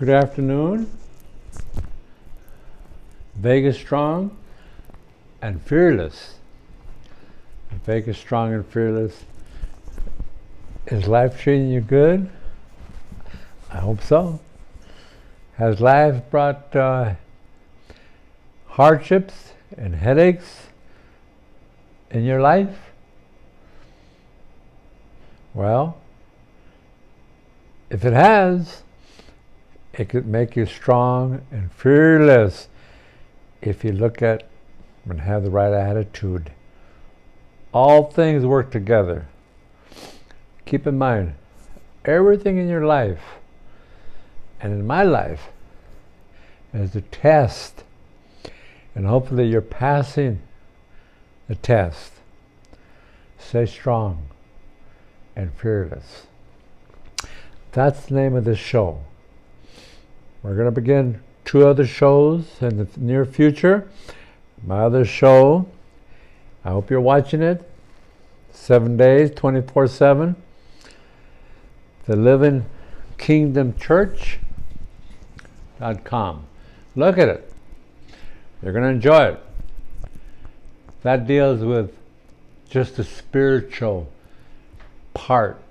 Good afternoon. Vegas Strong and Fearless. Vegas Strong and Fearless. Is life treating you good? I hope so. Has life brought hardships and headaches in your life? Well, if it has, it could make you strong and fearless if you look at and have the right attitude. All things work together. Keep in mind, everything in your life and in my life is a test, and hopefully you're passing the test. Stay strong and fearless. That's the name of this show. We're going to begin 2 other shows in the near future. My other show, I hope you're watching it, 7 days, 24/7. The Living Kingdom Church.com. Look at it. You're going to enjoy it. That deals with just the spiritual part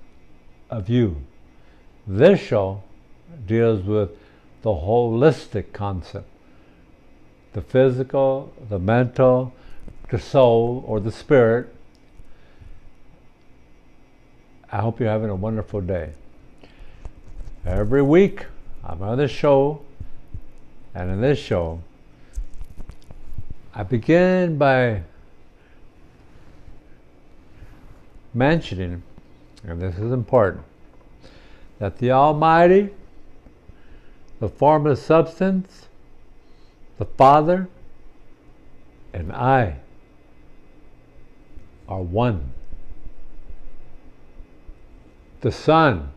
of you. This show deals with the holistic concept. The physical, the mental, the soul, or the spirit. I hope you're having a wonderful day. Every week, I'm on this show, and in this show, I begin by mentioning, and this is important, that the Almighty, the formless substance, the Father, and I are one. The Son,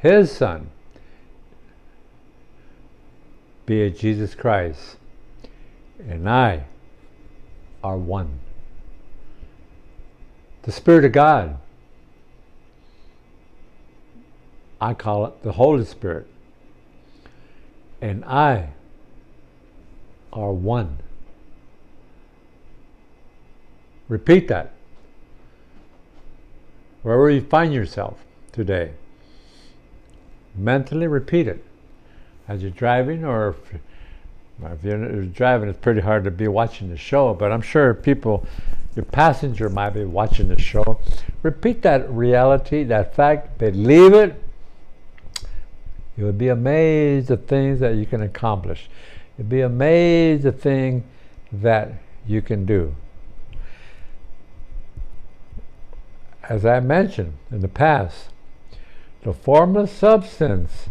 His Son, be it Jesus Christ, and I are one. The Spirit of God, I call it the Holy Spirit, and I are one. Repeat that. Wherever you find yourself today, mentally repeat it. As you're driving, or if you're driving, it's pretty hard to be watching the show, but I'm sure people, your passenger might be watching the show. Repeat that reality, that fact, believe it. You would be amazed at things that you can accomplish. You'd be amazed at things that you can do. As I mentioned in the past, the formless substance,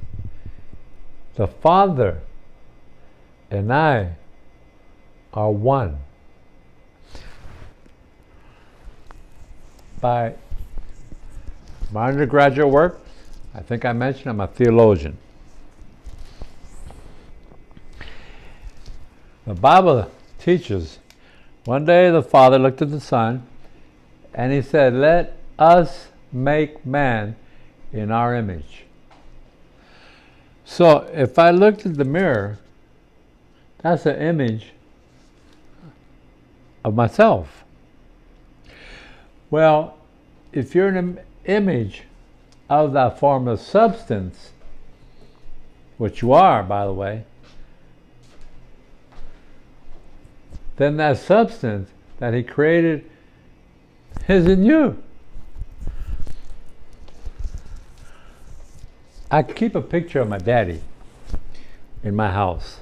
the Father, and I are one. By my undergraduate work, I think I mentioned I'm a theologian. The Bible teaches, one day the Father looked at the Son and He said, "Let us make man in our image." So if I looked at the mirror, that's an image of myself. Well, if you're an image of that formless substance, which you are, by the way, then that substance that He created is in you. I keep a picture of my daddy in my house.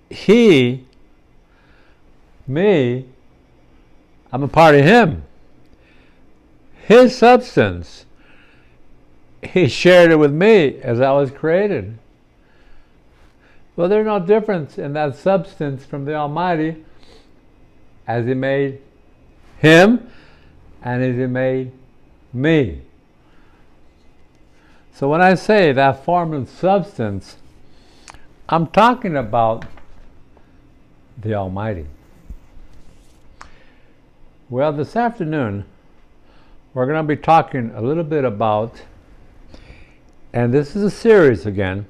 He, me, I'm a part of him. His substance, He shared it with me as I was created. Well, there's no difference in that substance from the Almighty as He made him and as He made me. So when I say that formless substance, I'm talking about the Almighty. Well, this afternoon, we're going to be talking a little bit about And this is a series again.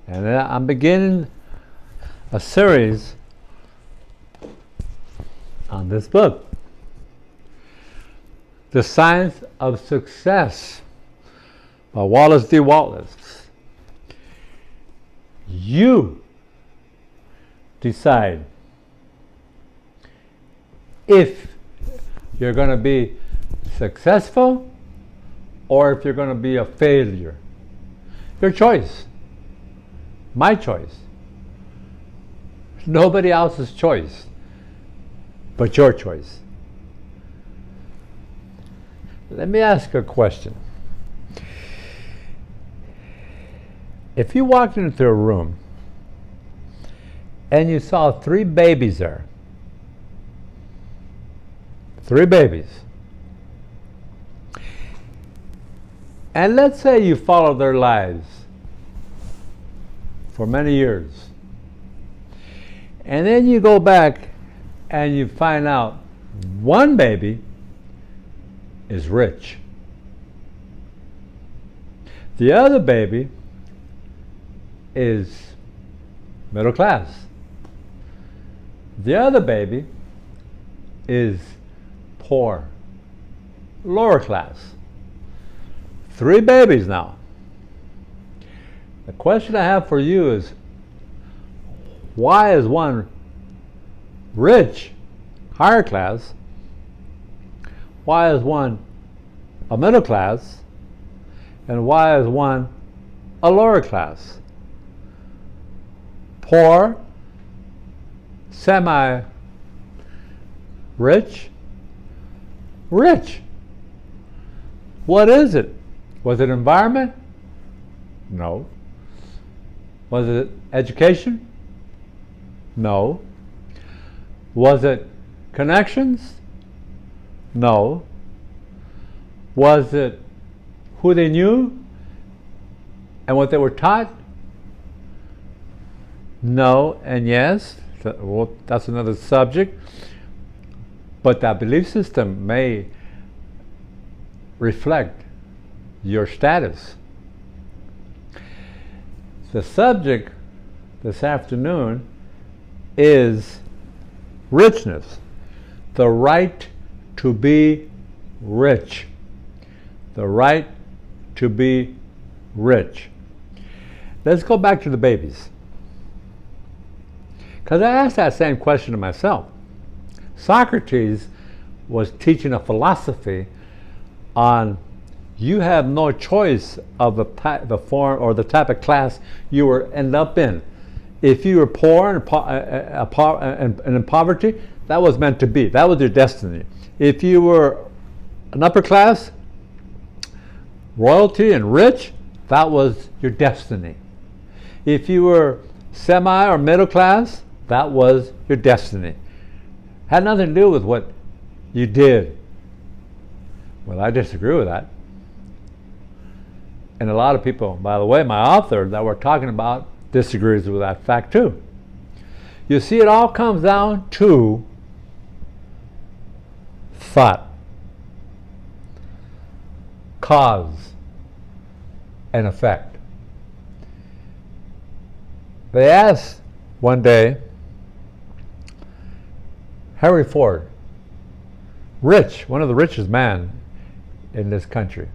And I'm beginning a series on this book, The Science of Success by Wallace D. Wattles. You decide if you're going to be successful or if you're going to be a failure. Your choice. My choice. Nobody else's choice but your choice. Let me ask you a question. If you walked into a room and you saw 3 babies there, 3 babies, and let's say you followed their lives for many years, and then you go back and you find out one baby is rich, the other baby is middle class, the other baby is poor, lower class. 3 babies now. The question I have for you is, why is one rich, higher class? Why is one a middle class? And why is one a lower class? Poor, semi-rich, rich. What is it? Was it environment? No. Was it education? No. Was it connections? No. Was it who they knew and what they were taught? No and yes. Well, that's another subject. But that belief system may reflect your status. The subject this afternoon is richness, the right to be rich, the right to be rich. Let's go back to the babies, because I asked that same question to myself. Socrates was teaching a philosophy on you have no choice of the form or the type of class you will end up in. If you were poor and in poverty, that was meant to be. That was your destiny. If you were an upper class, royalty and rich, that was your destiny. If you were semi or middle class, that was your destiny. Had nothing to do with what you did. Well, I disagree with that. And a lot of people, by the way, my author that we're talking about disagrees with that fact too. You see, it all comes down to thought, cause, and effect. They asked one day Henry Ford, rich, one of the richest men in this country,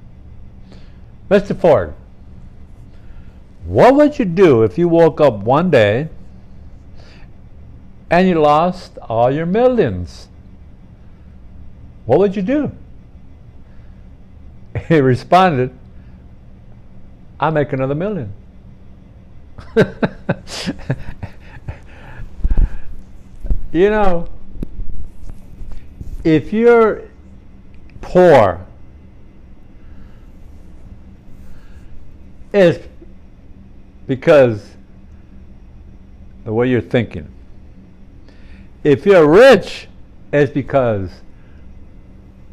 Mr. Ford, what would you do if you woke up one day and you lost all your millions? What would you do? He responded, I'll make another million. You know, if you're poor, it's because the way you're thinking. If you're rich, it's because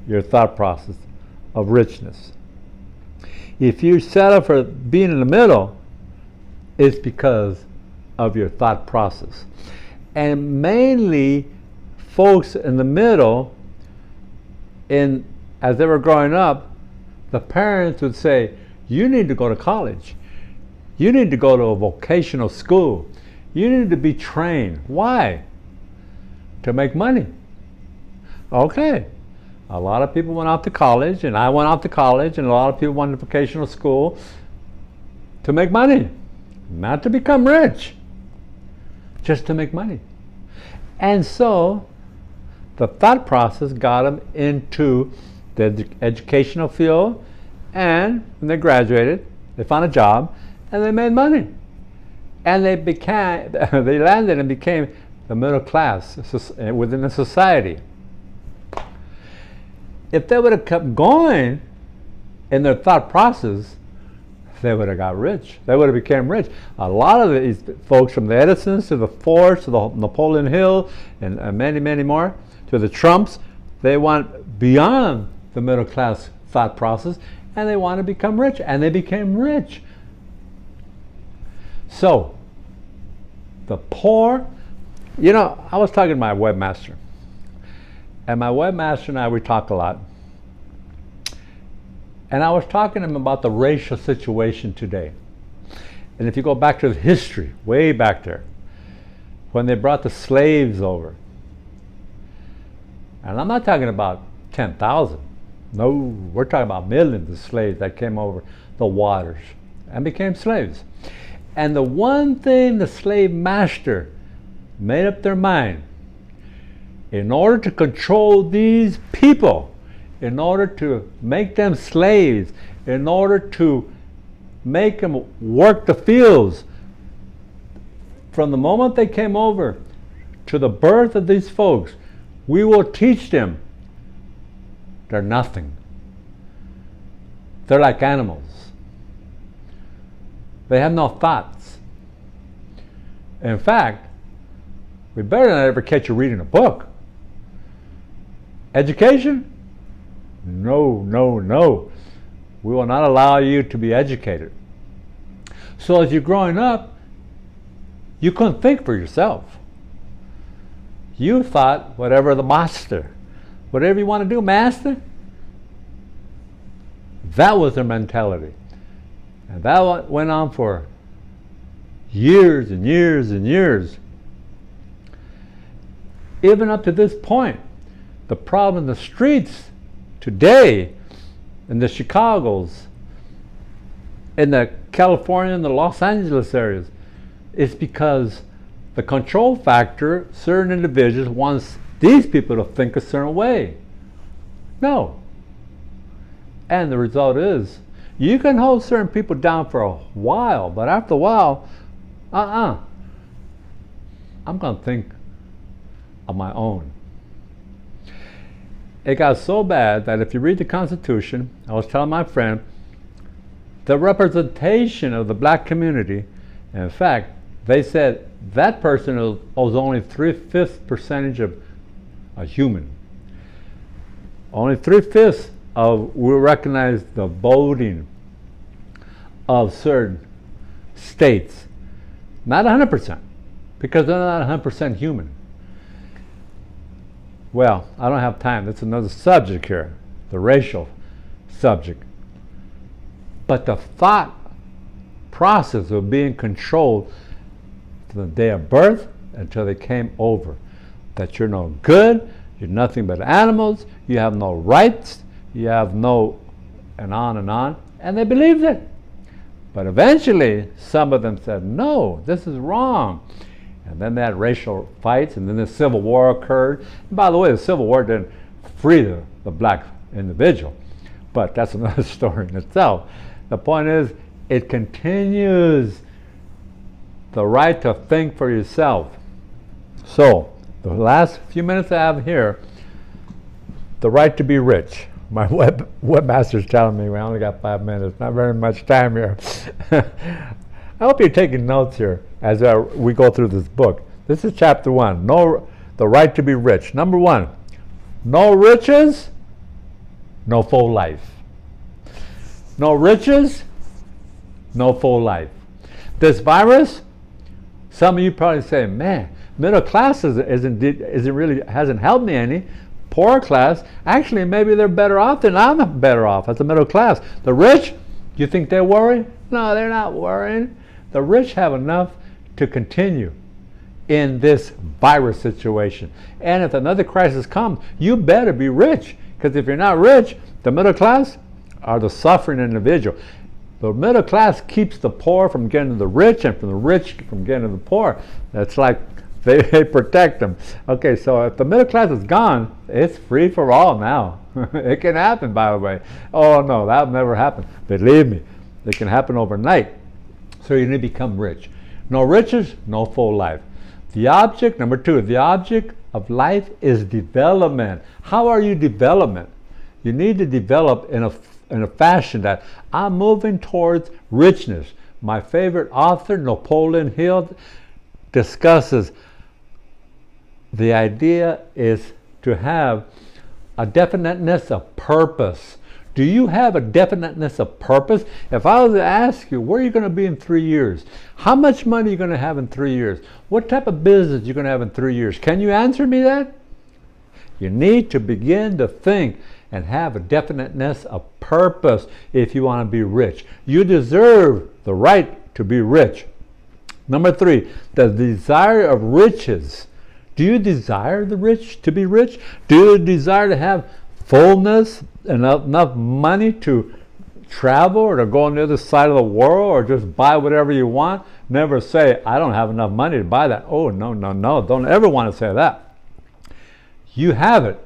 your thought process of richness. If you settle for being in the middle, it's because of your thought process. And mainly folks in the middle, as they were growing up, the parents would say, You need to go to college. You need to go to a vocational school. You need to be trained. Why? To make money. Okay. A lot of people went off to college, and I went off to college, and a lot of people went to vocational school to make money. Not to become rich. Just to make money. And so, the thought process got them into the educational field, and when they graduated, they found a job, and they made money. And they landed and became the middle class within the society. If they would have kept going in their thought process, they would have got rich. They would have become rich. A lot of these folks, from the Edisons to the Fords to the Napoleon Hill and many, many more, to the Trumps, they went beyond the middle class thought process, and they want to become rich, and they became rich. So, the poor, I was talking to my webmaster, and my webmaster and I, we talk a lot. And I was talking to him about the racial situation today. And if you go back to the history, way back there, when they brought the slaves over, and I'm not talking about 10,000. No, we're talking about millions of slaves that came over the waters and became slaves. And the one thing the slave master made up their mind, in order to control these people, in order to make them slaves, in order to make them work the fields, from the moment they came over to the birth of these folks, we will teach them they're nothing. They're like animals. They have no thoughts. In fact, we better not ever catch you reading a book. Education? No, no, no. We will not allow you to be educated. So as you're growing up, you couldn't think for yourself. You thought whatever the master, whatever you want to do, master, that was their mentality. And that went on for years and years and years. Even up to this point, the problem in the streets today, in the Chicagos, in the California and the Los Angeles areas, is because the control factor, certain individuals wants these people to think a certain way. No. And the result is, you can hold certain people down for a while, but after a while, I'm going to think of my own. It got so bad that if you read the Constitution, I was telling my friend, the representation of the black community, in fact, they said that person was only 3/5 percentage of a human. Only 3/5 will recognize the voting of certain states. Not 100%, because they're not 100% human. Well, I don't have time. That's another subject here, the racial subject. But the thought process of being controlled from the day of birth until they came over, that you're no good, you're nothing but animals, you have no rights, you have no, and on, and they believed it. But eventually, some of them said, no, this is wrong. And then they had racial fights, and then the Civil War occurred. And by the way, the Civil War didn't free the black individual, but that's another story in itself. The point is, it continues the right to think for yourself. So, the last few minutes I have here, the right to be rich. My webmaster's telling me we only got 5 minutes, not very much time here. I hope you're taking notes here as we go through this book. This is chapter 1, the right to be rich. Number 1, no riches, no full life. No riches, no full life. This virus, some of you probably say, man, middle class isn't really, hasn't helped me any. Poor class, actually maybe they're better off than I'm better off as a middle class. The rich, You think they worry? No, they're not worrying. The rich have enough to continue in this virus situation. And if another crisis comes, you better be rich. Because if you're not rich, the middle class are the suffering individual. The middle class keeps the poor from getting to the rich, and from the rich from getting to the poor. That's like they protect them. Okay, so if the middle class is gone, it's free for all now. It can happen, by the way. Oh no, that'll never happen. Believe me, it can happen overnight. So you need to become rich. No riches, no full life. The object, number two, the object of life is development. How are you development? You need to develop in a fashion that I'm moving towards richness. My favorite author, Napoleon Hill, discusses the idea is to have a definiteness of purpose. Do you have a definiteness of purpose? If I was to ask you, where are you going to be in 3 years? How much money are you going to have in 3 years? What type of business are you going to have in 3 years? Can you answer me that? You need to begin to think and have a definiteness of purpose if you want to be rich. You deserve the right to be rich. Number three, the desire of riches. Do you desire the rich to be rich? Do you desire to have fullness, enough money to travel or to go on the other side of the world or just buy whatever you want? Never say, I don't have enough money to buy that. Oh, no, no, no. Don't ever want to say that. You have it.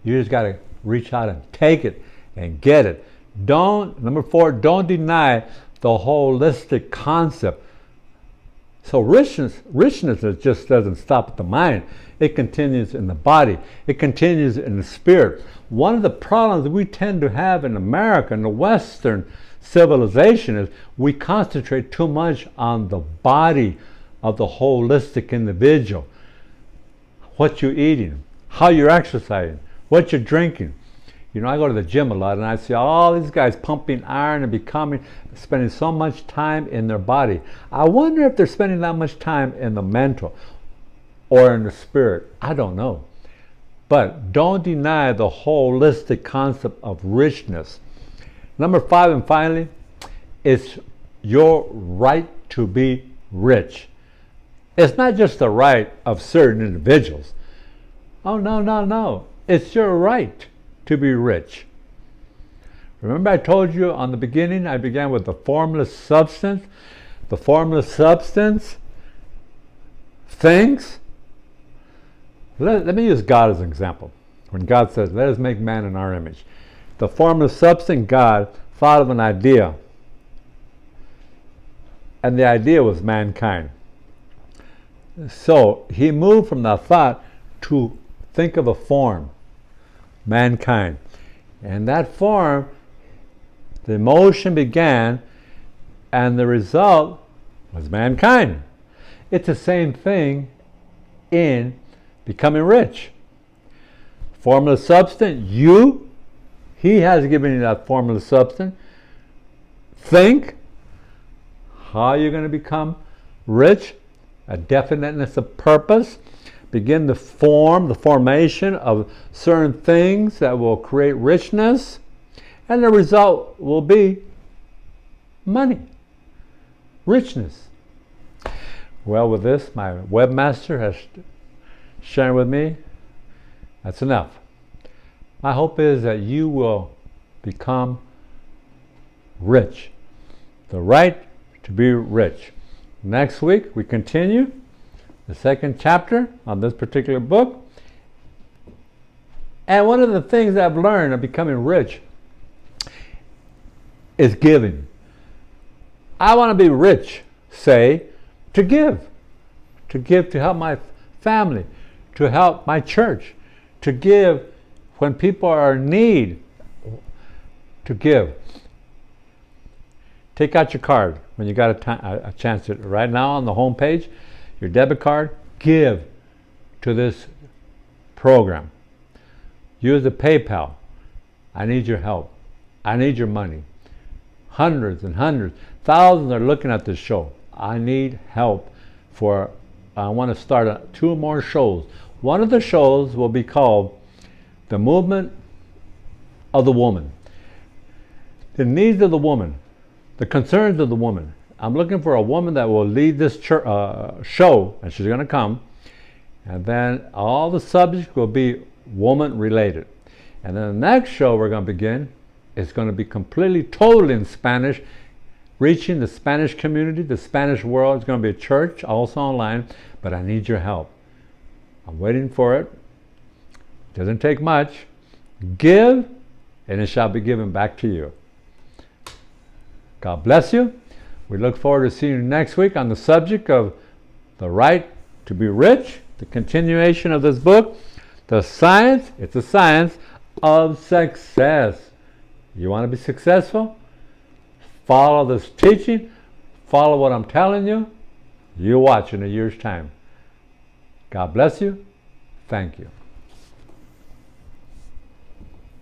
You just got to reach out and take it and get it. Number four, don't deny the holistic concept. So richness just doesn't stop at the mind. It continues in the body. It continues in the spirit. One of the problems we tend to have in America, in the Western civilization, is we concentrate too much on the body of the holistic individual. What you're eating, how you're exercising, what you're drinking. You know, I go to the gym a lot and I see all these guys pumping iron and spending so much time in their body. I wonder if they're spending that much time in the mental or in the spirit. I don't know. But don't deny the holistic concept of richness. Number five, and finally, it's your right to be rich. It's not just the right of certain individuals. Oh, no, no, no. It's your right to be rich. Remember I told you on the beginning, I began with the formless substance. The formless substance thinks. Let me use God as an example. When God says, let us make man in our image. The formless substance, God, thought of an idea. And the idea was mankind. So he moved from the thought to think of a form. Mankind. And that form, the emotion began, and the result was mankind. It's the same thing in becoming rich. Formless substance, he has given you that formless substance. Think how you're going to become rich, a definiteness of purpose. Begin the formation of certain things that will create richness, and the result will be money, richness. Well, with this, my webmaster has shared with me. That's enough. My hope is that you will become rich. The right to be rich. Next week, we continue the second chapter on this particular book. And one of the things I've learned of becoming rich is giving. I want to be rich, say, to give to help my family, to help my church, to give when people are in need, to give. Take out your card when you got a chance to. Right now on the home page, your debit card, give to this program. Use the PayPal. I need your help. I need your money. Hundreds and hundreds, thousands are looking at this show. I need help I want to start 2 more shows. One of the shows will be called The Movement of the Woman. The needs of the woman. The concerns of the woman. I'm looking for a woman that will lead this show, and she's going to come. And then all the subjects will be woman related. And then the next show we're going to begin is going to be completely, totally in Spanish, reaching the Spanish community, the Spanish world. It's going to be a church, also online, but I need your help. I'm waiting for it. Doesn't take much. Give, and it shall be given back to you. God bless you. We look forward to seeing you next week on the subject of the right to be rich, the continuation of this book, the science, it's a science of success. You want to be successful? Follow this teaching. Follow what I'm telling you. You watch in a year's time. God bless you. Thank you.